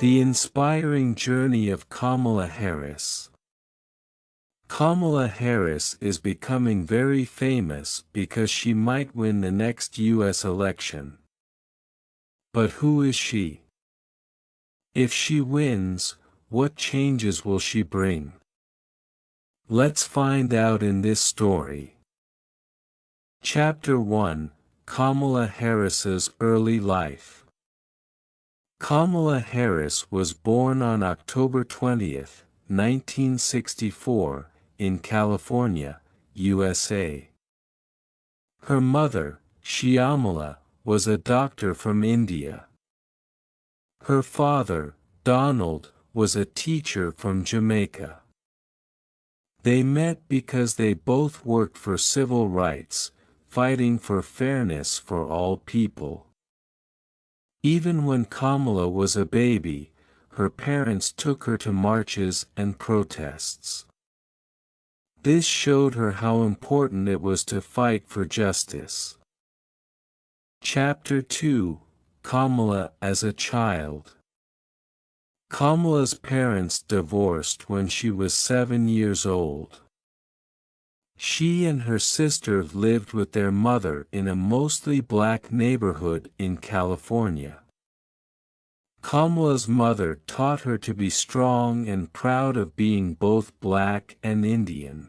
The inspiring journey of Kamala Harris. Kamala Harris is becoming very famous because she might win the next U.S. election. But who is she? If she wins, what changes will she bring? Let's find out in this story. Chapter 1: Kamala Harris's Early Life. Kamala Harris was born on October 20, 1964, in California, USA. Her mother, Shyamala, was a doctor from India. Her father, Donald, was a teacher from Jamaica. They met because they both worked for civil rights, fighting for fairness for all people. Even when Kamala was a baby, her parents took her to marches and protests. This showed her how important it was to fight for justice. Chapter 2: Kamala as a Child. Kamala's parents divorced when she was 7 years old. She and her sister lived with their mother in a mostly black neighborhood in California. Kamala's mother taught her to be strong and proud of being both black and Indian.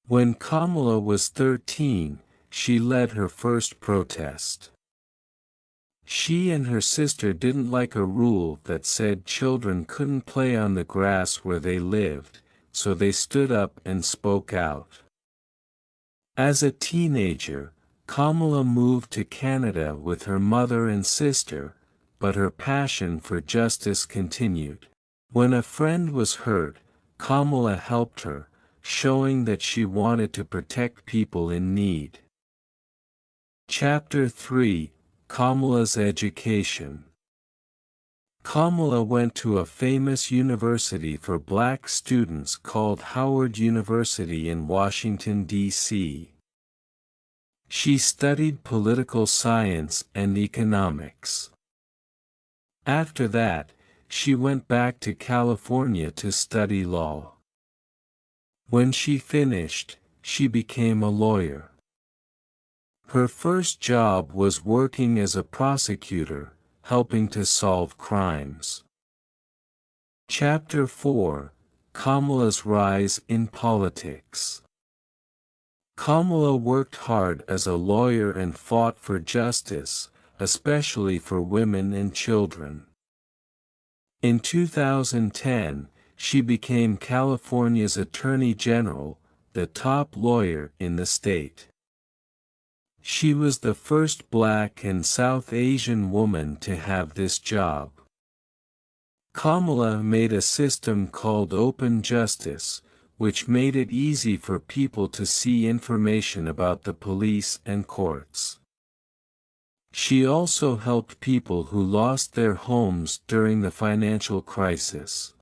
When Kamala was 13, she led her first protest. She and her sister didn't like a rule that said children couldn't play on the grass where they lived, so they stood up and spoke out. As a teenager, Kamala moved to Canada with her mother and sister, but her passion for justice continued. When a friend was hurt, Kamala helped her, showing that she wanted to protect people in need. Chapter 3: Kamala's Education. Kamala went to a famous university for black students called Howard University in Washington, D.C. She studied political science and economics. After that, she went back to California to study law. When she finished, she became a lawyer. Her first job was working as a prosecutor, helping to solve crimes. Chapter 4: Kamala's Rise in Politics. Kamala worked hard as a lawyer and fought for justice, especially for women and children. In 2010, she became California's Attorney General, the top lawyer in the state. She was the first Black and South Asian woman to have this job. Kamala made a system called Open Justice, which made it easy for people to see information about the police and courts. She also helped people who lost their homes during the financial crisis.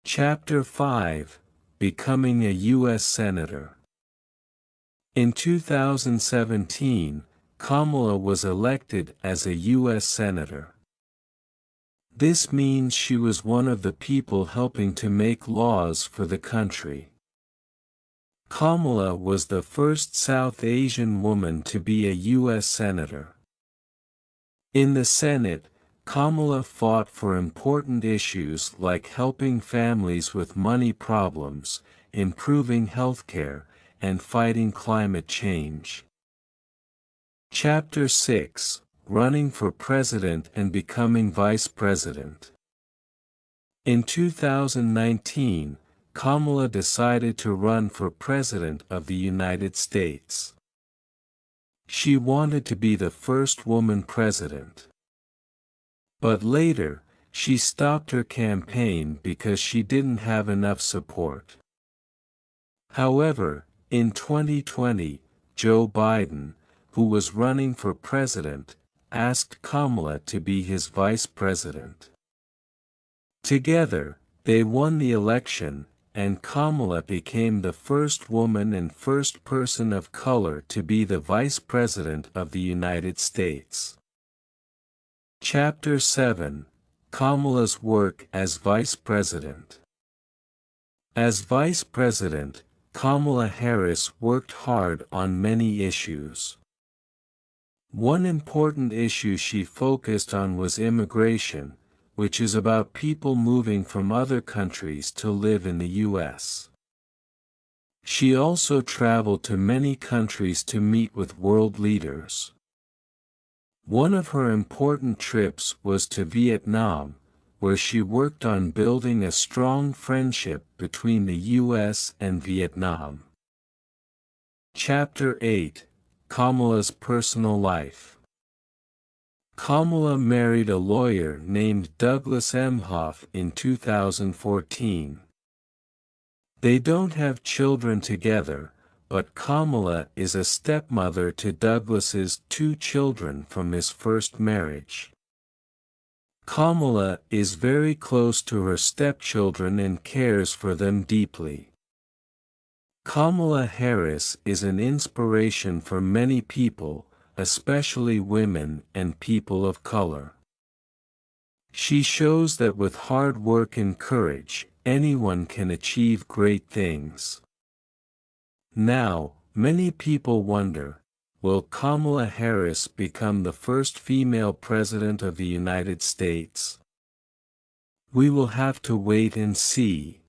Chapter 5: Becoming a U.S. Senator. In 2017, Kamala was elected as a U.S. Senator. This means she was one of the people helping to make laws for the country. Kamala was the first South Asian woman to be a U.S. Senator. In the Senate, Kamala fought for important issues like helping families with money problems, improving healthcare, and fighting climate change. Chapter 6: Running for President and Becoming Vice President. In 2019, Kamala decided to run for President of the United States. She wanted to be the first woman president. But later, she stopped her campaign because she didn't have enough support. However, in 2020, Joe Biden, who was running for president, asked Kamala to be his vice president. Together, they won the election, and Kamala became the first woman and first person of color to be the vice president of the United States. Chapter 7: Kamala's work as Vice President. As Vice President, Kamala Harris worked hard on many issues. One important issue she focused on was immigration, which is about people moving from other countries to live in the U.S. She also traveled to many countries to meet with world leaders. One of her important trips was to Vietnam, where she worked on building a strong friendship between the U.S. and Vietnam. Chapter 8: Kamala's Personal Life. Kamala married a lawyer named Douglas Emhoff in 2014. They don't have children together, but Kamala is a stepmother to Douglas's 2 children from his first marriage. Kamala is very close to her stepchildren and cares for them deeply. Kamala Harris is an inspiration for many people, especially women and people of color. She shows that with hard work and courage, anyone can achieve great things. Now, many people wonder, will Kamala Harris become the first female president of the United States? We will have to wait and see.